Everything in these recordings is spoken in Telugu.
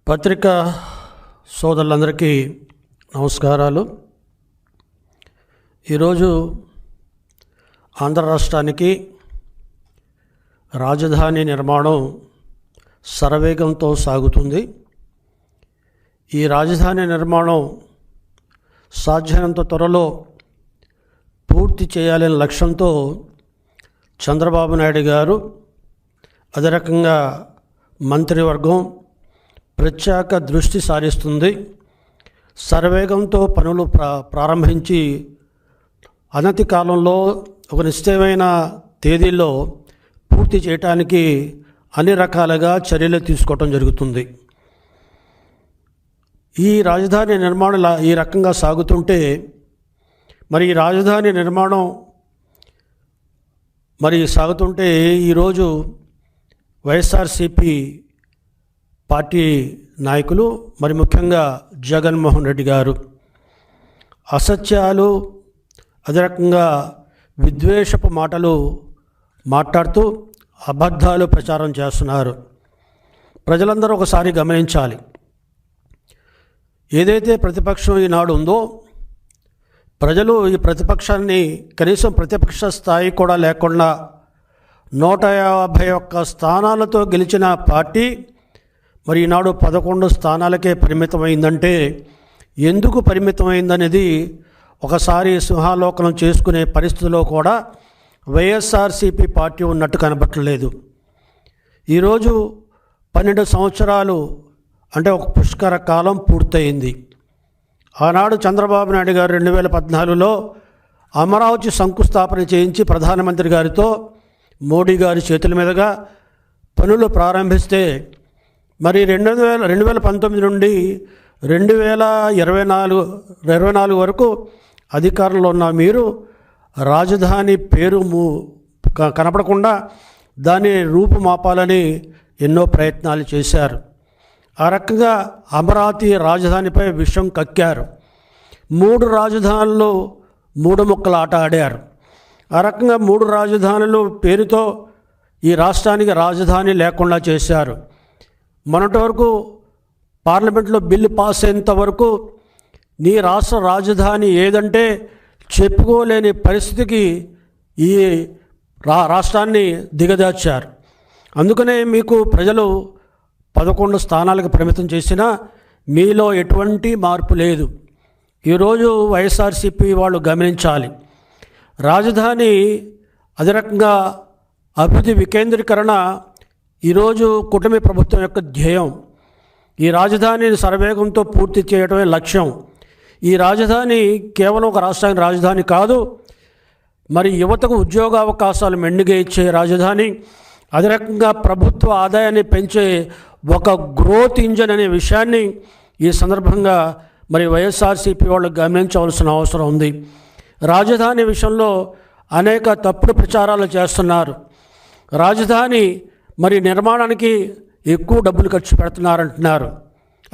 పత్రికా సోదరులందరికీ నమస్కారాలు. ఈరోజు ఆంధ్ర రాష్ట్రానికి రాజధాని నిర్మాణం శరవేగంతో సాగుతుంది. ఈ రాజధాని నిర్మాణం సాధ్యమైనంత త్వరలో పూర్తి చేయాలనే లక్ష్యంతో చంద్రబాబు నాయుడు గారు, అదే రకంగా మంత్రివర్గం ప్రత్యేక దృష్టి సారిస్తుంది. శరవేగంతో పనులు ప్రారంభించి అనతి కాలంలో ఒక నిశ్చయమైన తేదీల్లో పూర్తి చేయడానికి అన్ని రకాలుగా చర్యలు తీసుకోవటం జరుగుతుంది. ఈ రాజధాని నిర్మాణం ఈ రకంగా సాగుతుంటే మరి ఈ రాజధాని నిర్మాణం సాగుతుంటే ఈరోజు వైఎస్ఆర్సీపీ పార్టీ నాయకులు మరి ముఖ్యంగా జగన్మోహన్ రెడ్డి గారు అసత్యాలు, అదే రకంగా విద్వేషపు మాటలు మాట్లాడుతూ అబద్ధాలు ప్రచారం చేస్తున్నారు. ప్రజలందరూ ఒకసారి గమనించాలి. ఏదైతే ప్రతిపక్షం ఈనాడు ఉందో, ప్రజలు ఈ ప్రతిపక్షాన్ని కనీసం ప్రతిపక్ష స్థాయి కూడా లేకుండా 151 స్థానాలతో గెలిచిన పార్టీ మరి ఈనాడు 11 స్థానాలకే పరిమితమైందంటే ఎందుకు పరిమితమైందనేది ఒకసారి సింహాలోకనం చేసుకునే పరిస్థితిలో కూడా వైఎస్ఆర్సీపీ పార్టీ ఉన్నట్టు కనబట్టలేదు. ఈరోజు 12 సంవత్సరాలు అంటే ఒక పుష్కర కాలం పూర్తయింది. ఆనాడు చంద్రబాబు నాయుడు గారు 2014లో అమరావతి శంకుస్థాపన చేయించి ప్రధానమంత్రి గారితో మోడీ గారి చేతుల మీదుగా పనులు ప్రారంభిస్తే మరి 2019 నుండి 2024 వరకు అధికారంలో ఉన్న మీరు రాజధాని పేరు కనపడకుండా దాన్ని రూపుమాపాలని ఎన్నో ప్రయత్నాలు చేశారు. ఆ రకంగా అమరావతి రాజధానిపై విషం కక్కారు. 3 రాజధానులు 3 ముక్కల ఆట ఆడారు. ఆ రకంగా 3 రాజధానులు పేరుతో ఈ రాష్ట్రానికి రాజధాని లేకుండా చేశారు. మొన్నటి వరకు పార్లమెంట్లో బిల్లు పాస్ అయ్యేంత వరకు నీ రాష్ట్ర రాజధాని ఏదంటే చెప్పుకోలేని పరిస్థితికి ఈ రాష్ట్రాన్ని దిగజార్చారు. అందుకనే మీకు ప్రజలు 11 స్థానాలకు పరిమితం చేసినా మీలో ఎటువంటి మార్పు లేదు. ఈరోజు వైఎస్ఆర్సీపీ వాళ్ళు గమనించాలి. రాజధాని అదే రకంగా అభివృద్ధి వికేంద్రీకరణ ఈరోజు కూటమి ప్రభుత్వం యొక్క ధ్యేయం. ఈ రాజధానిని శరవేగంతో పూర్తి చేయడమే లక్ష్యం. ఈ రాజధాని కేవలం ఒక రాష్ట్రానికి రాజధాని కాదు, మరి యువతకు ఉద్యోగ అవకాశాలు మెండుగా ఇచ్చే రాజధాని, అదే రకంగా ప్రభుత్వ ఆదాయాన్ని పెంచే ఒక గ్రోత్ ఇంజన్ అనే విషయాన్ని ఈ సందర్భంగా మరి వైఎస్ఆర్సీపీ వాళ్ళు గమనించవలసిన అవసరం ఉంది. రాజధాని విషయంలో అనేక తప్పుడు ప్రచారాలు చేస్తున్నారు. రాజధాని మరి నిర్మాణానికి ఎక్కువ డబ్బులు ఖర్చు పెడుతున్నారంటున్నారు.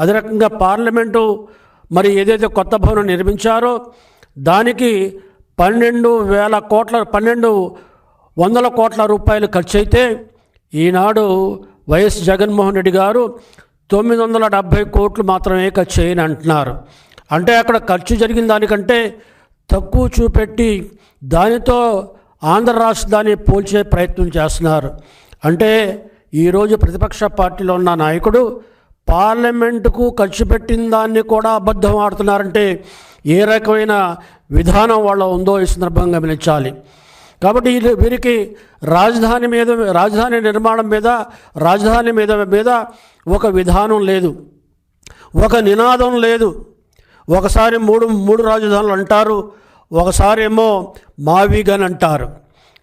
అదే రకంగా పార్లమెంటు మరి ఏదైతే కొత్త భవనం నిర్మించారో దానికి 1200 కోట్ల రూపాయలు ఖర్చు అయితే ఈనాడు వైఎస్ జగన్మోహన్ రెడ్డి గారు 970 కోట్లు మాత్రమే ఖర్చు చేయని అంటున్నారు. అంటే అక్కడ ఖర్చు జరిగిన దానికంటే తక్కువ చూపెట్టి దానితో ఆంధ్ర రాష్ట్రాన్ని పోల్చే ప్రయత్నం చేస్తున్నారు. అంటే ఈరోజు ప్రతిపక్ష పార్టీలో ఉన్న నాయకుడు పార్లమెంటుకు ఖర్చు పెట్టిన దాన్ని కూడా అబద్ధం ఆడుతున్నారంటే ఏ రకమైన విధానం వాళ్ళ ఉందో ఈ సందర్భంగా గమనించాలి. కాబట్టి వీరికి రాజధాని నిర్మాణం మీద రాజధాని మీద ఒక విధానం లేదు, ఒక నినాదం లేదు. ఒకసారి మూడు రాజధానులు అంటారు, ఒకసారి ఏమో మావిగన్ అంటారు.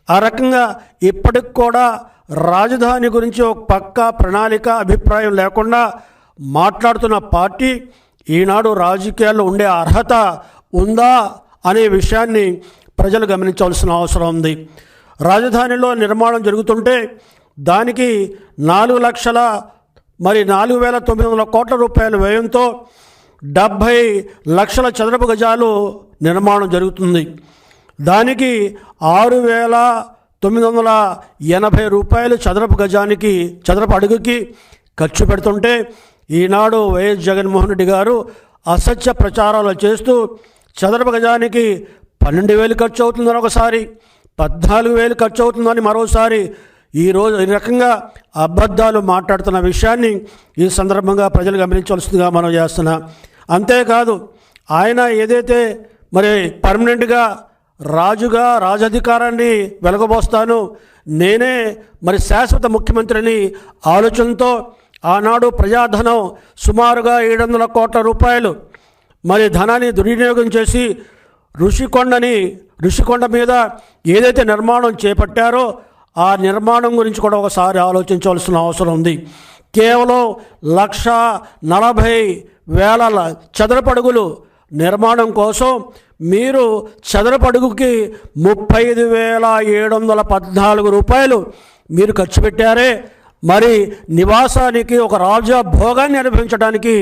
ఆ రకంగా ఇప్పటికి కూడా రాజధాని గురించి ఒక పక్కా ప్రణాళిక అభిప్రాయం లేకుండా మాట్లాడుతున్న పార్టీ ఈనాడు రాజకీయాల్లో ఉండే అర్హత ఉందా అనే విషయాన్ని ప్రజలు గమనించవలసిన అవసరం ఉంది. రాజధానిలో నిర్మాణం జరుగుతుంటే దానికి 4,900 కోట్ల రూపాయల వ్యయంతో 70 లక్షల చదరపు గజాలు నిర్మాణం జరుగుతుంది. దానికి 6,980 రూపాయలు చదరపు అడుగుకి ఖర్చు పెడుతుంటే ఈనాడు వైఎస్ జగన్మోహన్ రెడ్డి గారు అసత్య ప్రచారాలు చేస్తూ చదరపు గజానికి 12,000 ఖర్చు అవుతుందని ఒకసారి, 14,000 ఖర్చు అవుతుందని మరోసారి ఈ రకంగా అబద్ధాలు మాట్లాడుతున్న విషయాన్ని ఈ సందర్భంగా ప్రజలు గమనించవలసిందిగా మనం చేస్తున్నాం. అంతేకాదు ఆయన ఏదైతే మరి పర్మనెంట్గా రాజధికారాన్ని వెలగబోస్తాను, నేనే మరి శాశ్వత ముఖ్యమంత్రిని ఆలోచనతో ఆనాడు ప్రజాధనం సుమారుగా 700 కోట్ల రూపాయలు మరి ధనాన్ని దుర్వినియోగం చేసి ఋషికొండ మీద ఏదైతే నిర్మాణం చేపట్టారో ఆ నిర్మాణం గురించి కూడా ఒకసారి ఆలోచించవలసిన అవసరం ఉంది. కేవలం 1,40,000 చదరపు అడుగులు నిర్మాణం కోసం మీరు చదరపు అడుగుకి 35,714 రూపాయలు మీరు ఖర్చు పెట్టారే. మరి నివాసానికి ఒక రాజా భోగాన్ని అనుభవించడానికి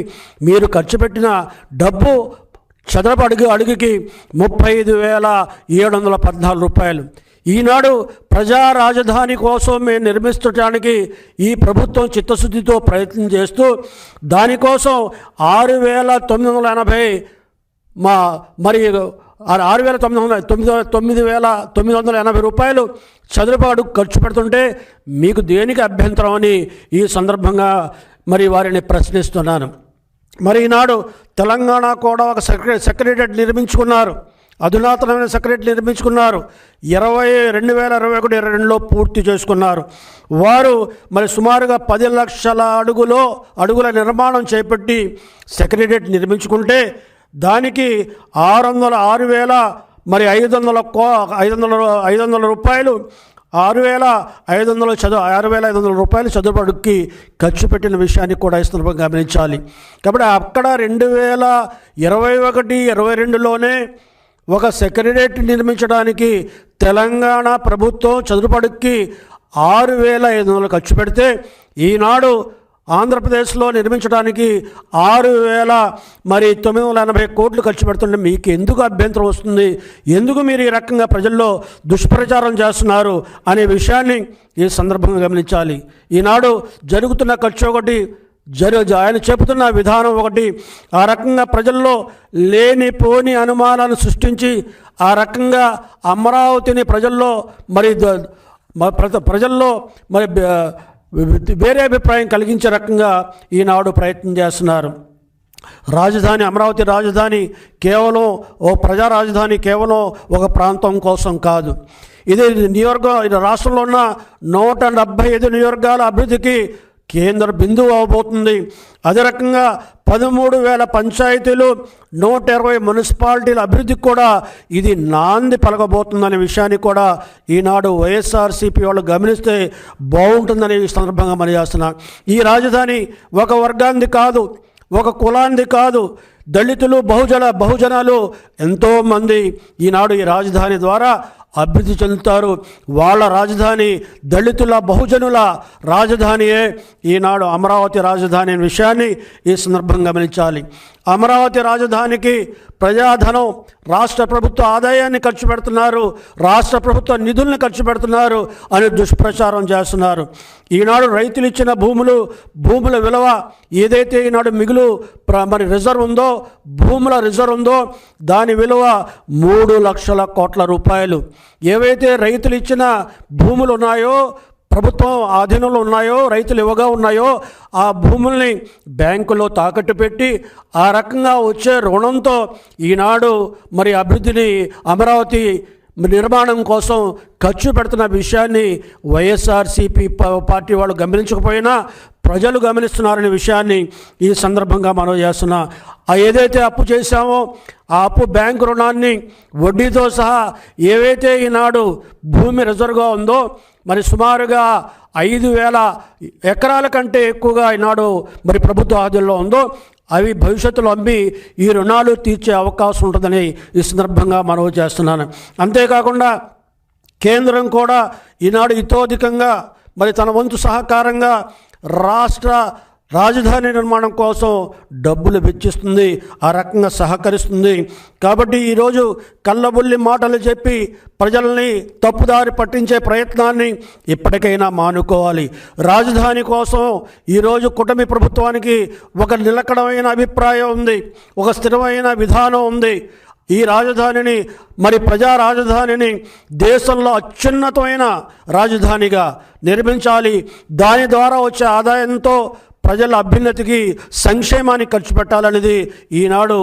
మీరు ఖర్చు పెట్టిన డబ్బు చదరపు అడుగుకి 35,714 రూపాయలు. ఈనాడు ప్రజా రాజధాని కోసం మేము నిర్మించడానికి ఈ ప్రభుత్వం చిత్తశుద్ధితో ప్రయత్నం చేస్తూ దానికోసం 6,980 మరి 9,980 రూపాయలు చదరపు అడుగు ఖర్చు పెడుతుంటే మీకు దేనికి అభ్యంతరం అని ఈ సందర్భంగా మరి వారిని ప్రశ్నిస్తున్నాను. మరి ఈనాడు తెలంగాణ కూడా ఒక సెక్రటరియట్ నిర్మించుకున్నారు, అధునాతనమైన సెక్రటరీ నిర్మించుకున్నారు. 2021-22లో పూర్తి చేసుకున్నారు. వారు మరి సుమారుగా 10 లక్షల అడుగుల నిర్మాణం చేపట్టి సెక్రటరియట్ నిర్మించుకుంటే దానికి 6,500 రూపాయలు 6,500 రూపాయలు చదువు అడుగుకి ఖర్చు పెట్టిన విషయాన్ని కూడా ఈ సందర్భంగా గమనించాలి. కాబట్టి అక్కడ 2021-22లోనే ఒక సెక్రటరియట్ నిర్మించడానికి తెలంగాణ ప్రభుత్వం చదువు అడుగుకి 6,500 ఖర్చు పెడితే ఈనాడు ఆంధ్రప్రదేశ్లో నిర్మించడానికి 6,980 కోట్లు ఖర్చు పెడుతుంటే మీకు ఎందుకు అభ్యంతరం వస్తుంది? ఎందుకు మీరు ఈ రకంగా ప్రజల్లో దుష్ప్రచారం చేస్తున్నారు అనే విషయాన్ని ఈ సందర్భంగా గమనించాలి. ఈనాడు జరుగుతున్న ఖర్చు ఒకటి, ఆయన చెబుతున్న విధానం ఒకటి, ఆ రకంగా ప్రజల్లో లేనిపోని అనుమానాలను సృష్టించి ఆ రకంగా అమరావతిని ప్రజల్లో మరి వేరే అభిప్రాయం కలిగించే రకంగా ఈనాడు ప్రయత్నం చేస్తున్నారు. అమరావతి రాజధాని కేవలం ఓ ప్రజా రాజధాని, కేవలం ఒక ప్రాంతం కోసం కాదు. ఇది రాష్ట్రంలో ఉన్న 175 నియోజకవర్గాల అభివృద్ధికి కేంద్ర బిందువు అవబోతుంది. అదే రకంగా 13,000 పంచాయతీలు, 120 మున్సిపాలిటీల అభివృద్ధికి కూడా ఇది నాంది పలకబోతుందనే విషయాన్ని కూడా ఈనాడు వైఎస్ఆర్సీపీ వాళ్ళు గమనిస్తే బాగుంటుందనే ఈ సందర్భంగా మనం చేస్తున్నాం. ఈ రాజధాని ఒక వర్గాన్ని కాదు, ఒక కులాన్ని కాదు, దళితులు బహుజనాలు ఎంతోమంది ఈనాడు ఈ రాజధాని ద్వారా అభివృద్ధి చెందుతారు. వాళ్ళ రాజధాని దళితుల బహుజనుల రాజధానియే ఈనాడు అమరావతి రాజధాని అనే విషయాన్ని ఈ సందర్భంగా గమనించాలి. అమరావతి రాజధానికి ప్రజాధనం, రాష్ట్ర ప్రభుత్వ ఆదాయాన్ని ఖర్చు పెడుతున్నారు, రాష్ట్ర ప్రభుత్వ నిధులను ఖర్చు పెడుతున్నారు అని దుష్ప్రచారం చేస్తున్నారు. ఈనాడు రైతులు ఇచ్చిన భూముల విలువ ఏదైతే ఈనాడు మరి భూముల రిజర్వ్ ఉందో దాని విలువ 3 లక్షల కోట్ల రూపాయలు. ఏవైతే రైతులు ఇచ్చిన భూములు ఉన్నాయో, ప్రభుత్వం ఆధీనంలో ఉన్నాయో, రైతులు ఇవ్వగా ఉన్నాయో ఆ భూముల్ని బ్యాంకులో తాకట్టు పెట్టి ఆ రకంగా వచ్చే రుణంతో ఈనాడు మరి అభివృద్ధిని, అమరావతి నిర్మాణం కోసం ఖర్చు పెడుతున్న విషయాన్ని వైఎస్ఆర్సీపీ పార్టీ వాళ్ళు గమనించకపోయినా ప్రజలు గమనిస్తున్నారనే విషయాన్ని ఈ సందర్భంగా మనం చేస్తున్నా. ఏదైతే అప్పు చేశామో ఆ అప్పు బ్యాంకు రుణాన్ని వడ్డీతో సహా ఏవైతే ఈనాడు భూమి రిజర్వ్గా ఉందో మరి సుమారుగా 5,000 ఎకరాల కంటే ఎక్కువగా ఈనాడు మరి ప్రభుత్వ ఆధీనంలో ఉందో అవి భవిష్యత్తులో అమ్మి ఈ రుణాలు తీర్చే అవకాశం ఉంటుందని ఈ సందర్భంగా మనవి చేస్తున్నాను. అంతేకాకుండా కేంద్రం కూడా ఈనాడు ఇతోధికంగా మరి తన వంతు సహకారంగా రాష్ట్ర రాజధాని నిర్మాణం కోసం డబ్బులు వెచ్చిస్తుంది, ఆ రకంగా సహకరిస్తుంది. కాబట్టి ఈరోజు కళ్ళబుల్లి మాటలు చెప్పి ప్రజల్ని తప్పుదారి పట్టించే ప్రయత్నాన్ని ఇప్పటికైనా మానుకోవాలి. రాజధాని కోసం ఈరోజు కూటమి ప్రభుత్వానికి ఒక నిలకడమైన అభిప్రాయం ఉంది, ఒక స్థిరమైన విధానం ఉంది. ఈ రాజధానిని ప్రజా రాజధానిని దేశంలో అత్యున్నతమైన రాజధానిగా నిర్మించాలి. దాని ద్వారా వచ్చే ఆదాయంతో ప్రజల అభ్యున్నతికి, సంక్షేమానికి ఖర్చు పెట్టాలనేది ఈనాడు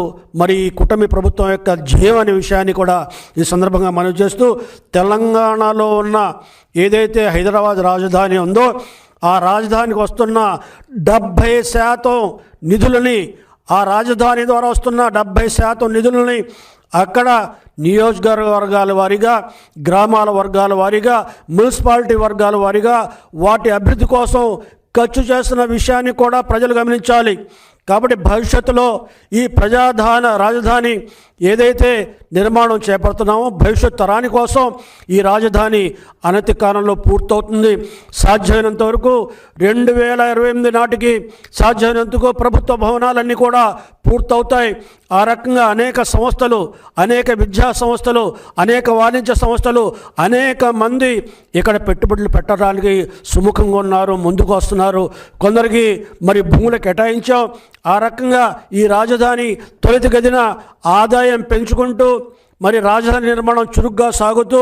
ఈ కూటమి ప్రభుత్వం యొక్క ధ్యేయం అనే విషయాన్ని కూడా ఈ సందర్భంగా మనం చేస్తూ, తెలంగాణలో ఉన్న ఏదైతే హైదరాబాద్ రాజధాని ఉందో ఆ రాజధానికి వస్తున్న 70% నిధులని, ఆ రాజధాని ద్వారా వస్తున్న 70% నిధులని అక్కడ నియోజకవర్గాల వారీగా, గ్రామాల వర్గాల వారీగా, మున్సిపాలిటీ వర్గాల వారీగా వాటి అభివృద్ధి కోసం ఖర్చు చేస్తున్న విషయాన్ని కూడా ప్రజలు గమనించాలి. కాబట్టి భవిష్యత్తులో ఈ రాజధాని ఏదైతే నిర్మాణం చేపడుతున్నామో భవిష్యత్ తరాని కోసం ఈ రాజధాని అనతి కాలంలో పూర్తవుతుంది. సాధ్యమైనంత వరకు 2028 నాటికి సాధ్యమైనంతకు ప్రభుత్వ భవనాలన్నీ కూడా పూర్తవుతాయి. ఆ రకంగా అనేక సంస్థలు, అనేక విద్యా సంస్థలు, అనేక వాణిజ్య సంస్థలు, అనేక మంది ఇక్కడ పెట్టుబడులు పెట్టడానికి సుముఖంగా ఉన్నారు, ముందుకు వస్తున్నారు. కొందరికి భూములు కేటాయించాం. ఆ రకంగా ఈ రాజధాని త్వరితగతిన ఆదాయం పెంచుకుంటూ రాజధాని నిర్మాణం చురుగ్గా సాగుతూ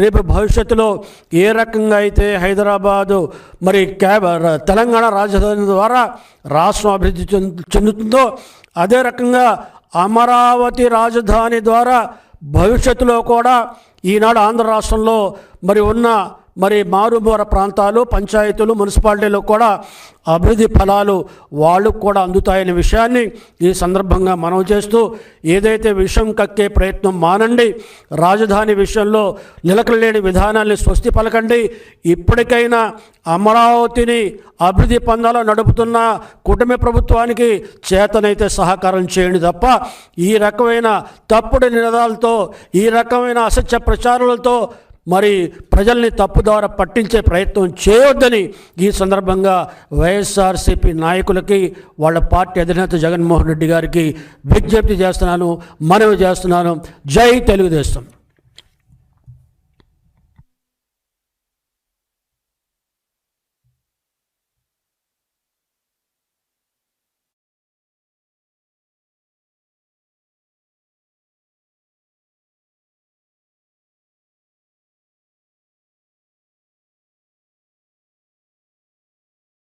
రేపు భవిష్యత్తులో ఏ రకంగా అయితే హైదరాబాదు తెలంగాణ రాజధాని ద్వారా రాష్ట్రం అభివృద్ధి చెందుతుందో అదే రకంగా అమరావతి రాజధాని ద్వారా భవిష్యత్తులో కూడా ఈనాడు ఆంధ్ర రాష్ట్రంలో ఉన్న మారుమూల ప్రాంతాలు, పంచాయతీలు, మున్సిపాలిటీలు కూడా అభివృద్ధి ఫలాలు వాళ్ళకు కూడా అందుతాయనే విషయాన్ని ఈ సందర్భంగా మనం చేస్తూ, ఏదైతే విషం కక్కే ప్రయత్నం మానండి, రాజధాని విషయంలో నిలకడలేని విధానాన్ని స్వస్తి పలకండి. ఇప్పటికైనా అమరావతిని అభివృద్ధి పందాలో నడుపుతున్న కూటమి ప్రభుత్వానికి చేతనైతే సహకారం చేయండి తప్ప ఈ రకమైన తప్పుడు నినాదాలతో, ఈ రకమైన అసత్య ప్రచారాలతో ప్రజల్ని తప్పుదార పట్టించే ప్రయత్నం చేయొద్దని ఈ సందర్భంగా వైఎస్ఆర్సీపీ నాయకులకి, వాళ్ళ పార్టీ అధినేత జగన్మోహన్ రెడ్డి గారికి విజ్ఞప్తి చేస్తున్నాను, మనవి చేస్తున్నాను. జై తెలుగుదేశం.